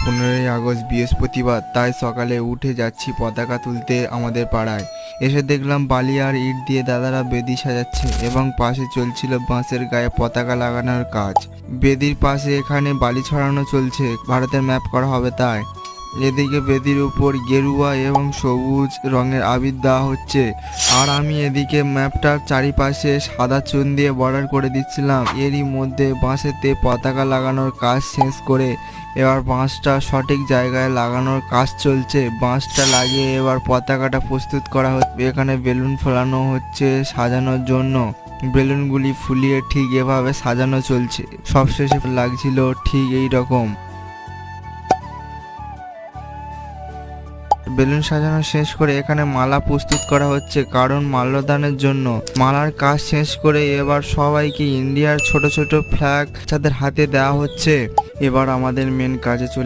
15ই August বৃহস্পতিবার, তাই সকালে উঠে যাচ্ছি পতাকা তুলতে আমাদের পাড়ায়। এসে দেখলাম বালি আর ইট দিয়ে দাদারা বেদি সাজাচ্ছে এবং পাশে চলছিল বাঁশের গায়ে পতাকা লাগানোর কাজ। বেদির পাশে এখানে বালি ছড়ানো চলছে, ভারতের ম্যাপ করা হবে তাই। এদিকে বেদির উপর গেরুয়া এবং সবুজ রঙের আবির দেওয়া হচ্ছে, আর আমি এদিকে ম্যাপটার চারিপাশে সাদা চুন দিয়ে বর্ডার করে দিচ্ছিলাম। এরই মধ্যে বাঁশেতে পতাকা লাগানোর কাজ শেষ করে এবার বাঁশটা সঠিক জায়গায় লাগানোর কাজ চলছে। বাঁশটা লাগিয়ে এবার পতাকাটা প্রস্তুত করা হচ্ছে। এখানে বেলুন ফোলানো হচ্ছে সাজানোর জন্য। বেলুনগুলি ফুলিয়ে ঠিক এভাবে সাজানো চলছে। সবশেষে লাগছিল ঠিক এই রকম। বেলুন সাজানো শেষ করে এখানে মালা প্রস্তুত করা হচ্ছে, কারণ মাল্যদানের জন্য। মালার কাজ শেষ করে এবার সবাইকে ইন্ডিয়ার ছোট ছোট ফ্ল্যাগ তাদের হাতে দেওয়া হচ্ছে। এবার আমাদের মেন কাজে চলে